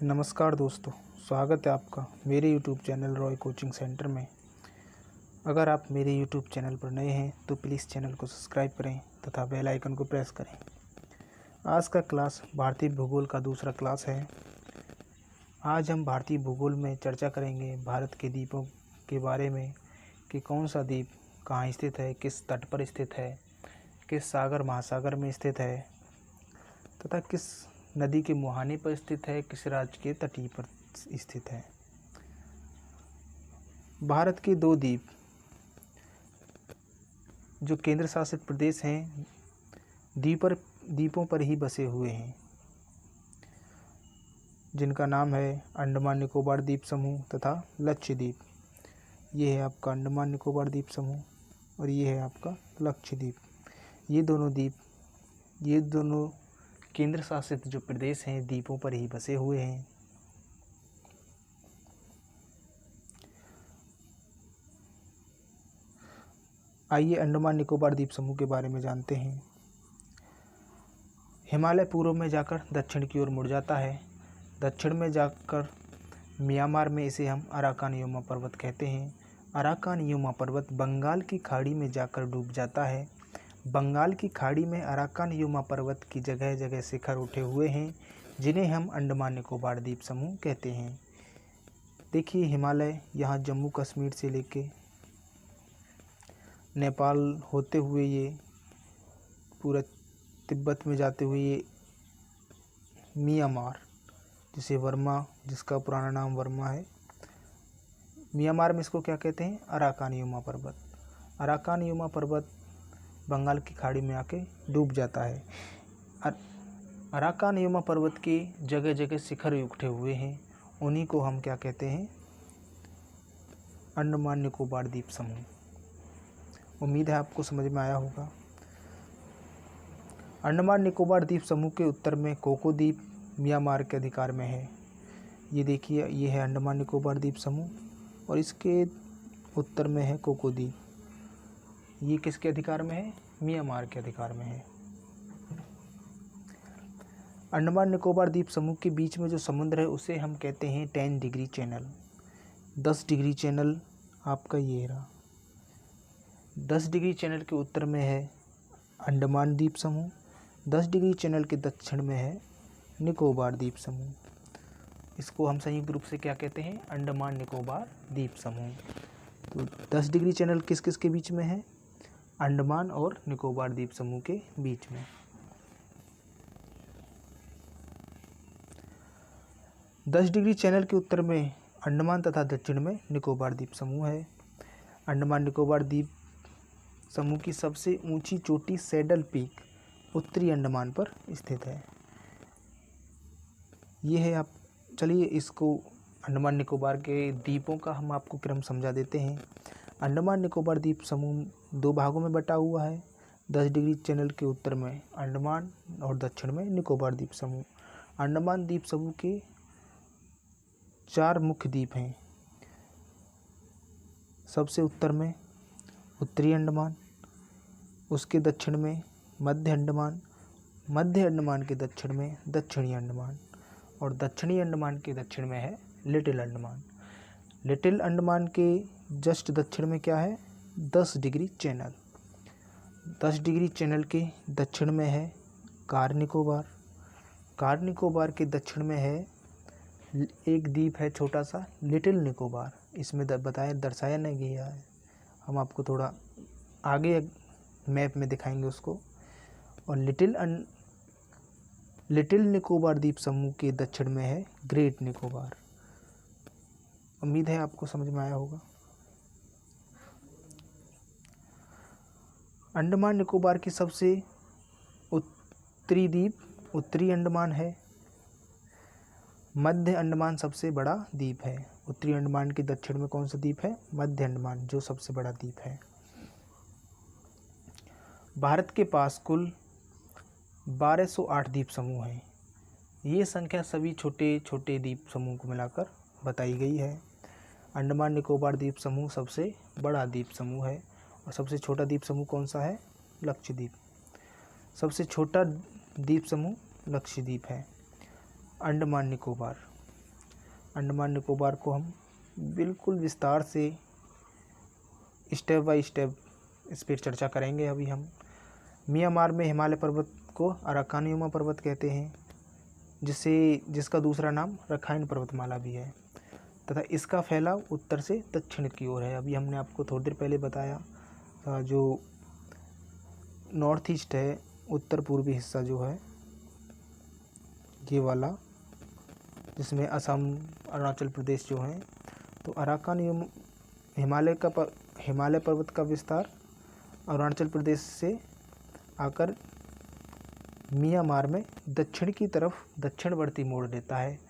नमस्कार दोस्तों, स्वागत है आपका मेरे YouTube channel Roy coaching centre में। अगर आप मेरे यूट्यूब चैनल पर नए हैं तो प्लीज़ चैनल को सब्सक्राइब करें तथा बेल आइकन को प्रेस करें। आज का क्लास भारतीय भूगोल का दूसरा क्लास है। आज हम भारतीय भूगोल में चर्चा करेंगे भारत के द्वीपों के बारे में कि कौन सा द्वीप कहाँ स्थित है, किस तट पर स्थित है, किस सागर महासागर में स्थित है तथा किस नदी के मुहाने पर स्थित है, किस राज्य के तटीय पर स्थित है। भारत के दो द्वीप जो केंद्र शासित प्रदेश हैं द्वीपों पर ही बसे हुए हैं, जिनका नाम है अंडमान निकोबार द्वीप समूह तथा लक्षद्वीप। ये है आपका अंडमान निकोबार द्वीप समूह और ये है आपका लक्षद्वीप। ये दोनों केंद्र शासित जो प्रदेश हैं द्वीपों पर ही बसे हुए हैं। आइए अंडमान निकोबार द्वीप समूह के बारे में जानते हैं। हिमालय पूर्व में जाकर दक्षिण की ओर मुड़ जाता है। दक्षिण में जाकर म्यांमार में इसे हम अराकान योमा पर्वत कहते हैं। अराकान योमा पर्वत बंगाल की खाड़ी में जाकर डूब जाता है। बंगाल की खाड़ी में अराकान योमा पर्वत की जगह जगह शिखर उठे हुए हैं, जिन्हें हम अंडमान निकोबार द्वीप समूह कहते हैं। देखिए हिमालय यहाँ जम्मू कश्मीर से लेके नेपाल होते हुए ये पूरा तिब्बत में जाते हुए ये म्यांमार, जिसका पुराना नाम वर्मा है, म्यांमार में इसको क्या कहते हैं, अराकान योमा पर्वत। अराकान योमा पर्वत बंगाल की खाड़ी में आके डूब जाता है। अराकान योमा पर्वत के जगह जगह शिखर उठे हुए हैं, उन्हीं को हम क्या कहते हैं, अंडमान निकोबार द्वीप समूह। उम्मीद है आपको समझ में आया होगा। अंडमान निकोबार द्वीप समूह के उत्तर में कोको द्वीप म्यांमार के अधिकार में है। ये देखिए, ये है अंडमान निकोबार द्वीप समूह और इसके उत्तर में है कोको द्वीप। ये किसके अधिकार में है, म्यांमार के अधिकार में है। अंडमान निकोबार द्वीप समूह के बीच में जो समुद्र है उसे हम कहते हैं 10 डिग्री चैनल। 10 डिग्री चैनल आपका ये रहा। 10 डिग्री चैनल के उत्तर में है अंडमान द्वीप समूह। 10 डिग्री चैनल के दक्षिण में है निकोबार द्वीप समूह। इसको हम संयुक्त रूप से क्या कहते हैं, अंडमान निकोबार द्वीप समूह। तो 10 डिग्री चैनल किस किस के बीच में है, अंडमान और निकोबार द्वीप समूह के बीच में। 10 डिग्री चैनल के उत्तर में अंडमान तथा दक्षिण में निकोबार द्वीप समूह है। अंडमान निकोबार द्वीप समूह की सबसे ऊंची चोटी सैडल पीक उत्तरी अंडमान पर स्थित है। ये है आप चलिए इसको अंडमान निकोबार के द्वीपों का हम आपको क्रम समझा देते हैं। अंडमान निकोबार द्वीप समूह 2 भागों में बटा हुआ है। 10 डिग्री चैनल के उत्तर में अंडमान और दक्षिण में निकोबार द्वीप समूह। अंडमान द्वीप समूह के 4 मुख्य द्वीप हैं। सबसे उत्तर में उत्तरी अंडमान, उसके दक्षिण में मध्य अंडमान, मध्य अंडमान के दक्षिण में दक्षिणी अंडमान और दक्षिणी अंडमान के दक्षिण में है लिटिल अंडमान। लिटिल अंडमान के जस्ट दक्षिण में क्या है, 10 डिग्री चैनल। 10 डिग्री चैनल के दक्षिण में है कार निकोबार। कार निकोबार के दक्षिण में है एक द्वीप है छोटा सा लिटिल निकोबार। इसमें दर्शाया नहीं गया है, हम आपको थोड़ा आगे मैप में दिखाएंगे उसको। और लिटिल निकोबार द्वीप समूह के दक्षिण में है ग्रेट निकोबार। उम्मीद है आपको समझ में आया होगा। अंडमान निकोबार की सबसे उत्तरी द्वीप उत्तरी अंडमान है। मध्य अंडमान सबसे बड़ा द्वीप है। उत्तरी अंडमान के दक्षिण में कौन सा द्वीप है, मध्य अंडमान, जो सबसे बड़ा द्वीप है। भारत के पास कुल 1208 द्वीप समूह हैं। ये संख्या सभी छोटे छोटे द्वीप समूह को मिलाकर बताई गई है। अंडमान निकोबार द्वीप समूह सबसे बड़ा द्वीप समूह है और सबसे छोटा द्वीप समूह कौन सा है, लक्षद्वीप। सबसे छोटा द्वीप समूह लक्षद्वीप है। अंडमान निकोबार अंडमान निकोबार को हम बिल्कुल विस्तार से स्टेप बाय स्टेप इस पर चर्चा करेंगे। अभी हम म्यांमार में हिमालय पर्वत को अराकानयुमा पर्वत कहते हैं, जिसका दूसरा नाम रखाइन पर्वतमाला भी है, तथा इसका फैलाव उत्तर से दक्षिण की ओर है। अभी हमने आपको थोड़ी देर पहले बताया जो नॉर्थ ईस्ट है, उत्तर पूर्वी हिस्सा जो है ये वाला, जिसमें असम, अरुणाचल प्रदेश जो हैं, तो अराकान हिमालय पर्वत का विस्तार अरुणाचल प्रदेश से आकर म्यांमार में दक्षिण की तरफ दक्षिणवर्ती मोड़ लेता है,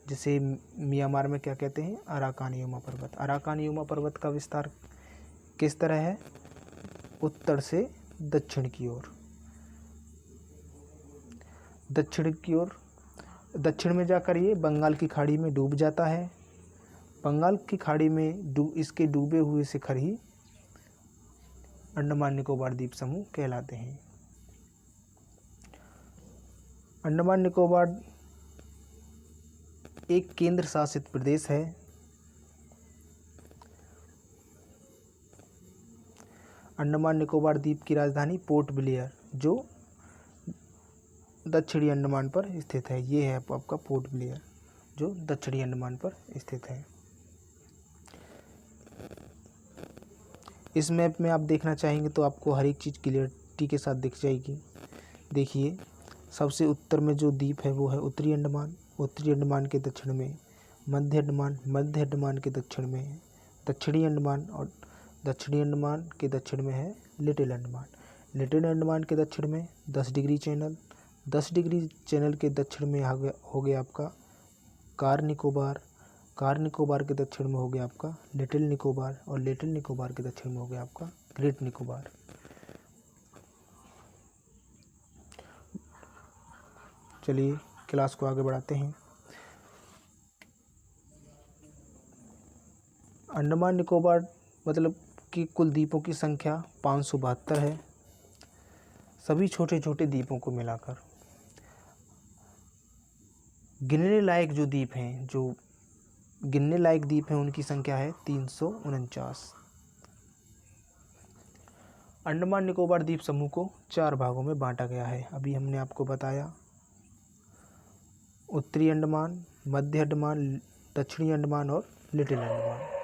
जिसे म्यांमार में क्या कहते हैं, अराकानयुमा पर्वत। अराकानयुमा पर्वत का विस्तार किस तरह है, उत्तर से दक्षिण की ओर। दक्षिण में जाकर ये बंगाल की खाड़ी में डूब जाता है। बंगाल की खाड़ी में इसके डूबे हुए शिखर ही अंडमान निकोबार द्वीप समूह कहलाते हैं। अंडमान निकोबार एक केंद्र शासित प्रदेश है। अंडमान निकोबार द्वीप की राजधानी पोर्ट ब्लेयर, जो दक्षिणी अंडमान पर स्थित है। ये है आपका पोर्ट ब्लेयर, जो दक्षिणी अंडमान पर स्थित है। इस मैप में आप देखना चाहेंगे तो आपको हर एक चीज़ क्लियरिटी के साथ दिख जाएगी। देखिए, सबसे उत्तर में जो द्वीप है वो है उत्तरी अंडमान। उत्तरी अंडमान के दक्षिण में मध्य अंडमान, मध्य अंडमान के दक्षिण में दक्षिणी अंडमान, और दक्षिणी अंडमान के दक्षिण में है लिटिल अंडमान। लिटिल अंडमान के दक्षिण में 10 डिग्री चैनल, 10 डिग्री चैनल के दक्षिण में हो गया आपका कार निकोबार, कार निकोबार के दक्षिण में हो गया आपका लिटिल निकोबार, और लिटिल निकोबार के दक्षिण में हो गया आपका ग्रेट निकोबार। चलिए क्लास को आगे बढ़ाते हैं। अंडमान निकोबार मतलब कि कुल द्वीपों की संख्या 572 है, सभी छोटे छोटे द्वीपों को मिलाकर। गिनने लायक जो द्वीप हैं, जो गिनने लायक द्वीप हैं, उनकी संख्या है 349। अंडमान निकोबार द्वीप समूह को 4 भागों में बांटा गया है। अभी हमने आपको बताया उत्तरी अंडमान, मध्य अंडमान, दक्षिणी अंडमान और लिटिल अंडमान।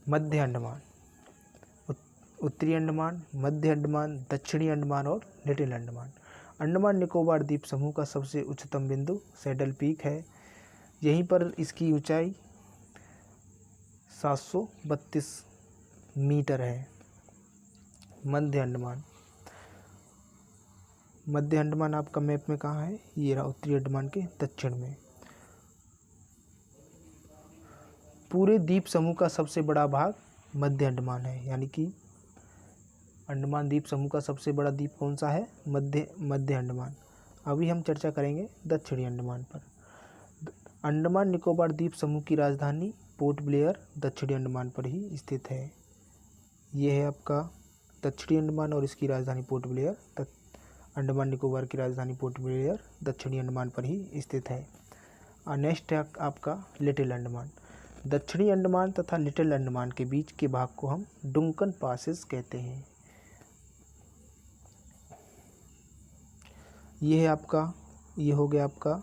मध्य अंडमान, उत्तरी अंडमान, मध्य अंडमान, दक्षिणी अंडमान और लिटिल अंडमान। अंडमान निकोबार द्वीप समूह का सबसे उच्चतम बिंदु सैडल पीक है। यहीं पर इसकी ऊंचाई 732 मीटर है। मध्य अंडमान, मध्य अंडमान आपका मैप में कहाँ है, ये रहा उत्तरी अंडमान के दक्षिण में। पूरे द्वीप समूह का सबसे बड़ा भाग मध्य अंडमान है, यानी कि अंडमान द्वीप समूह का सबसे बड़ा द्वीप कौन सा है, मध्य अंडमान। अभी हम चर्चा करेंगे दक्षिणी अंडमान पर। अंडमान निकोबार द्वीप समूह की राजधानी पोर्ट ब्लेयर दक्षिणी अंडमान पर ही स्थित है। ये है आपका दक्षिणी अंडमान और इसकी राजधानी पोर्ट ब्लेयर। अंडमान निकोबार की राजधानी पोर्ट ब्लेयर दक्षिणी अंडमान पर ही स्थित है। नेक्स्ट है आपका लिटिल अंडमान। दक्षिणी अंडमान तथा लिटिल अंडमान के बीच के भाग को हम डुंकन पासेस कहते हैं। ये है आपका, ये हो गया आपका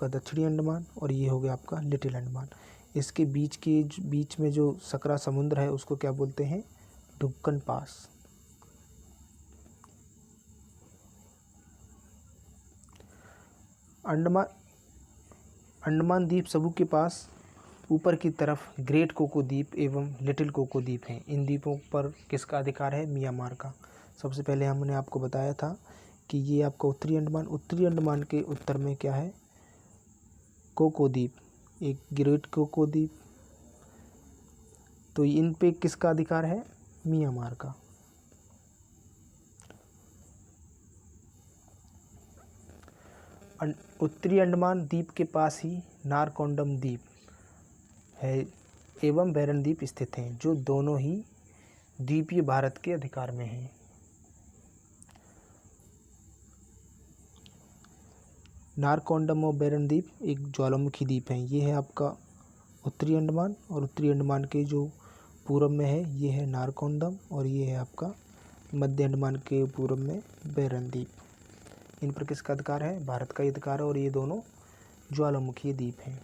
दक्षिणी अंडमान और ये हो गया आपका लिटिल अंडमान। इसके बीच में जो सकरा समुद्र है उसको क्या बोलते हैं, डुंकन पास। अंडमान द्वीप समूह के पास ऊपर की तरफ ग्रेट कोको द्वीप एवं लिटिल कोको द्वीप हैं। इन द्वीपों पर किसका अधिकार है, म्यांमार का। सबसे पहले हमने आपको बताया था कि ये आपका उत्तरी अंडमान के उत्तर में क्या है, कोको द्वीप, एक ग्रेट कोको द्वीप। तो इन पे किसका अधिकार है, म्यांमार का। उत्तरी अंडमान द्वीप के पास ही नारकोंडम द्वीप है एवं बैरन द्वीप स्थित हैं, जो दोनों ही द्वीपीय भारत के अधिकार में हैं। नारकोंडम और बैरन द्वीप एक ज्वालामुखी द्वीप हैं। ये है आपका उत्तरी अंडमान, और उत्तरी अंडमान के जो पूर्व में है ये है नारकोंडम, और ये है आपका मध्य अंडमान के पूर्व में बैरन द्वीप। इन पर किसका अधिकार है? भारत का अधिकार है, और ये दोनों ज्वालामुखी द्वीप हैं।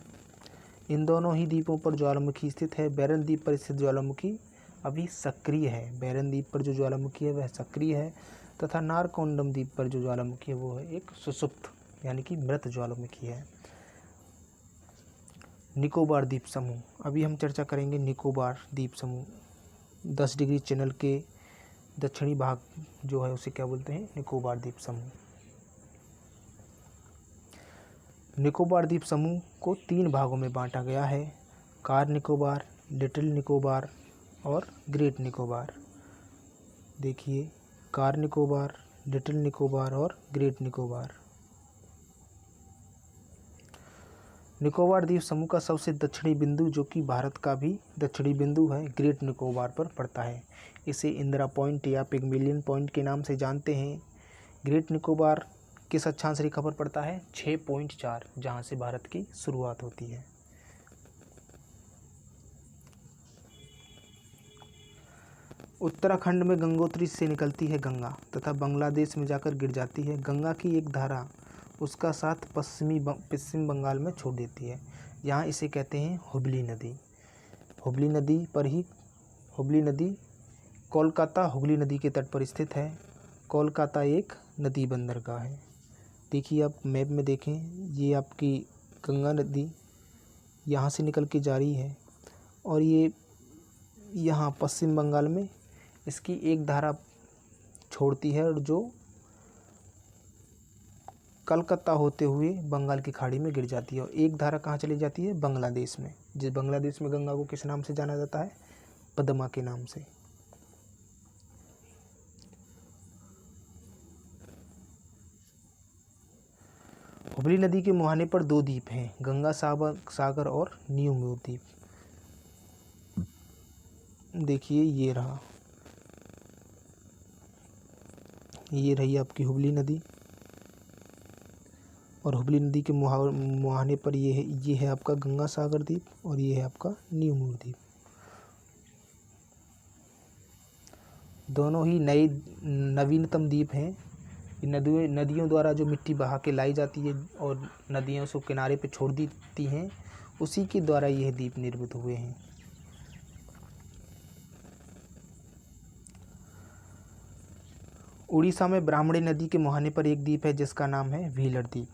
इन दोनों ही द्वीपों पर ज्वालामुखी स्थित है। बैरन द्वीप पर स्थित ज्वालामुखी अभी सक्रिय है। बैरन द्वीप पर जो ज्वालामुखी है वह सक्रिय है, तथा नारकोंडम द्वीप पर जो ज्वालामुखी है वो है एक सुषुप्त यानी कि मृत ज्वालामुखी है। निकोबार द्वीप समूह, अभी हम चर्चा करेंगे निकोबार द्वीप समूह। 10 डिग्री चैनल के दक्षिणी भाग जो है उसे क्या बोलते हैं? निकोबार द्वीप समूह। निकोबार द्वीप समूह को 3 भागों में बांटा गया है, कार निकोबार, लिटिल निकोबार और ग्रेट निकोबार। देखिए, कार निकोबार, लिटिल निकोबार और ग्रेट निकोबार। निकोबार द्वीप समूह का सबसे दक्षिणी बिंदु, जो कि भारत का भी दक्षिणी बिंदु है, ग्रेट निकोबार पर पड़ता है। इसे इंदिरा पॉइंट या पिग्मेलियन पॉइंट के नाम से जानते हैं। ग्रेट निकोबार किस अक्षांश रेखा पर पड़ता है? 6.4, जहां से भारत की शुरुआत होती है। उत्तराखंड में गंगोत्री से निकलती है गंगा तथा बांग्लादेश में जाकर गिर जाती है। गंगा की एक धारा उसका साथ पश्चिम बंगाल में छोड़ देती है। यहाँ इसे कहते हैं हुबली नदी। हुबली नदी कोलकाता हुगली नदी के तट पर स्थित है। कोलकाता एक नदी बंदरगाह है। देखिए, आप मैप में देखें, ये आपकी गंगा नदी यहाँ से निकल के जा रही है, और ये यहाँ पश्चिम बंगाल में इसकी एक धारा छोड़ती है, और जो कलकत्ता होते हुए बंगाल की खाड़ी में गिर जाती है। और एक धारा कहाँ चली जाती है? बांग्लादेश में। जिस बांग्लादेश में गंगा को किस नाम से जाना जाता है? पद्मा के नाम से। हुबली नदी के मुहाने पर 2 द्वीप हैं, गंगा सागर और न्यू म्यूर द्वीप। देखिए, ये रही आपकी हुबली नदी, और हुबली नदी के मुहाने पर ये है आपका गंगा सागर द्वीप, और ये है आपका न्यू म्यूर द्वीप। दोनों ही नवीनतम द्वीप हैं। नदियों द्वारा जो मिट्टी बहा के लाई जाती है और नदियों से किनारे पे छोड़ देती हैं, उसी के द्वारा यह द्वीप निर्मित हुए हैं। उड़ीसा में ब्राह्मणी नदी के मुहाने पर एक द्वीप है जिसका नाम है व्हीलर द्वीप।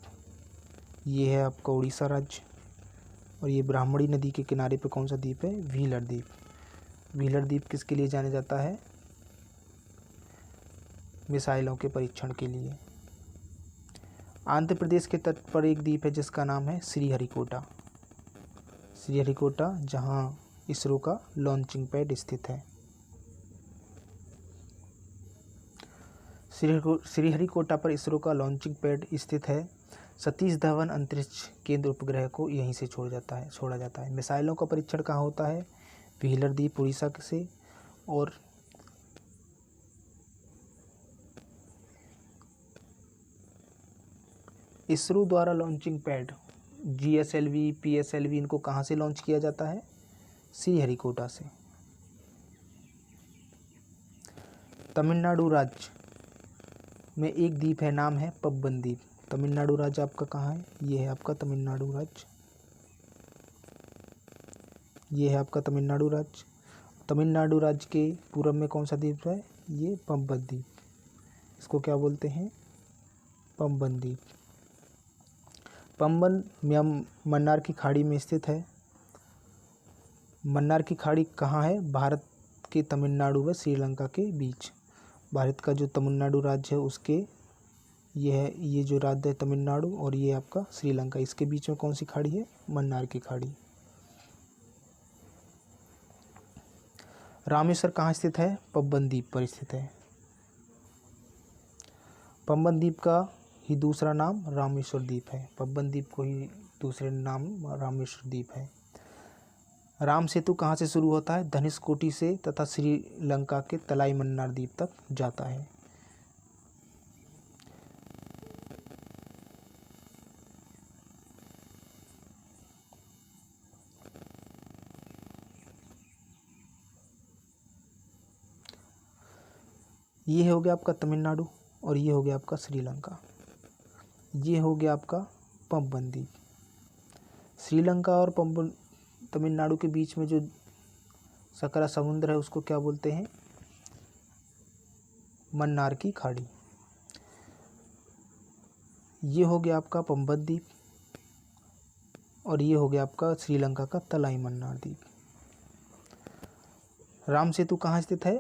ये है आपका उड़ीसा राज्य, और ये ब्राह्मणी नदी के किनारे पे कौन सा द्वीप है? व्हीलर द्वीप। व्हीलर द्वीप किसके लिए जाना जाता है? मिसाइलों के परीक्षण के लिए। आंध्र प्रदेश के तट पर एक द्वीप है जिसका नाम है श्रीहरिकोटा। श्रीहरिकोटा, जहां इसरो का लॉन्चिंग पैड स्थित है। श्रीहरिकोटा पर इसरो का लॉन्चिंग पैड स्थित है। सतीश धवन अंतरिक्ष केंद्र उपग्रह को यहीं से छोड़ा जाता है। मिसाइलों का परीक्षण कहाँ होता है? व्हीलर द्वीप उड़ीसा से। और इसरो द्वारा लॉन्चिंग पैड GSLV, PSLV इनको कहाँ से लॉन्च किया जाता है? श्रीहरिकोटा से। तमिलनाडु राज्य में एक द्वीप है, नाम है पब्बन द्वीप। तमिलनाडु राज्य आपका कहाँ है? ये है आपका तमिलनाडु राज्य। ये है आपका तमिलनाडु राज्य। तमिलनाडु राज्य के पूर्व में कौन सा द्वीप है? ये पम्बन द्वीप। इसको क्या बोलते हैं? पम्बन द्वीप। पम्बन मन्नार की खाड़ी में स्थित है। मन्नार की खाड़ी कहाँ है? भारत के तमिलनाडु व श्रीलंका के बीच। भारत का जो तमिलनाडु राज्य है उसके ये जो राज्य है तमिलनाडु, और ये आपका श्रीलंका, इसके बीच में कौन सी खाड़ी है? मन्नार की खाड़ी। रामेश्वर कहाँ स्थित है? पम्बन द्वीप पर स्थित है। पम्बन द्वीप का ही दूसरा नाम रामेश्वर द्वीप है। पम्बन द्वीप को ही दूसरे नाम रामेश्वर द्वीप है। राम सेतु कहाँ से शुरू होता है? धनुषकोटी से, तथा श्रीलंका के तलाई मन्नार द्वीप तक जाता है। ये हो गया आपका तमिलनाडु और ये हो गया आपका श्रीलंका। ये हो गया आपका पंपन द्वीप। श्रीलंका और तमिलनाडु के बीच में जो सकरा समुद्र है उसको क्या बोलते हैं? मन्नार की खाड़ी। ये हो गया आपका पंपन द्वीप और ये हो गया आपका श्रीलंका का तलाई मन्नार द्वीप। राम सेतु कहाँ स्थित है?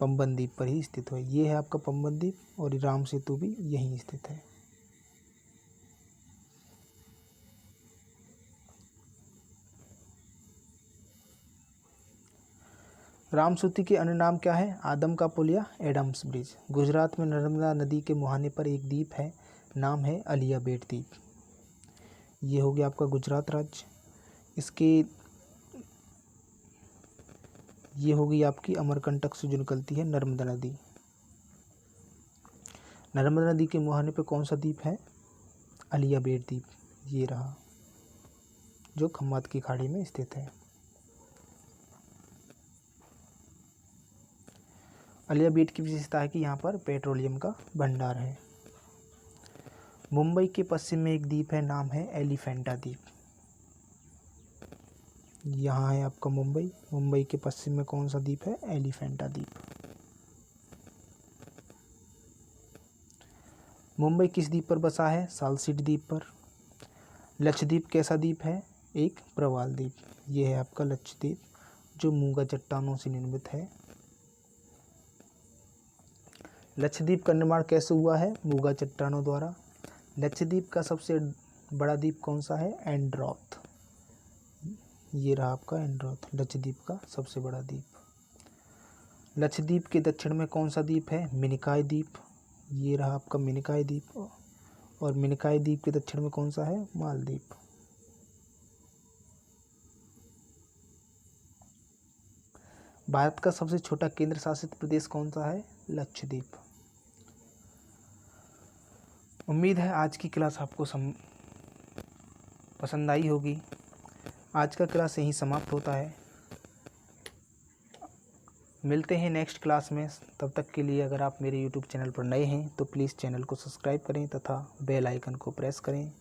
पंपन द्वीप पर ही स्थित है। ये है आपका पंपन द्वीप और राम सेतु भी यहीं स्थित है। राम सेतु के अन्य नाम क्या है? आदम का पुल या एडम्स ब्रिज। गुजरात में नर्मदा नदी के मुहाने पर एक द्वीप है, नाम है अलिया बेट द्वीप। ये हो गया आपका गुजरात राज्य। इसके ये हो गई आपकी अमरकंटक से जो निकलती है नर्मदा नदी। नर्मदा नदी के मुहाने पे कौन सा द्वीप है? अलिया बेट द्वीप। ये रहा, जो खम्बात की खाड़ी में स्थित है। अलिया बेट की विशेषता है कि यहाँ पर पेट्रोलियम का भंडार है। मुंबई के पश्चिम में एक द्वीप है, नाम है एलिफेंटा द्वीप। यहाँ है आपका मुंबई। मुंबई के पश्चिम में कौन सा द्वीप है? एलिफेंटा द्वीप। मुंबई किस द्वीप पर बसा है? सालसीट द्वीप पर। लक्षद्वीप कैसा द्वीप है? एक प्रवाल द्वीप। ये है आपका लक्षद्वीप, जो मूंगा चट्टानों से निर्मित है। लक्षद्वीप का निर्माण कैसे हुआ है? मूंगा चट्टानों द्वारा। लक्षद्वीप का सबसे बड़ा द्वीप कौन सा है? एंड्रोथ। ये रहा आपका एंड्रोथ, लक्षद्वीप का सबसे बड़ा द्वीप। लक्षद्वीप के दक्षिण में कौन सा द्वीप है? मिनिकॉय द्वीप। ये रहा आपका मिनिकॉय द्वीप। और मिनिकॉय द्वीप के दक्षिण में कौन सा है? मालदीव। भारत का सबसे छोटा केंद्र शासित प्रदेश कौन सा है? लक्षद्वीप। उम्मीद है आज की क्लास आपको पसंद आई होगी। आज का क्लास यहीं समाप्त होता है। मिलते हैं नेक्स्ट क्लास में। तब तक के लिए अगर आप मेरे YouTube चैनल पर नए हैं तो प्लीज़ चैनल को सब्सक्राइब करें तथा बेल आइकन को प्रेस करें।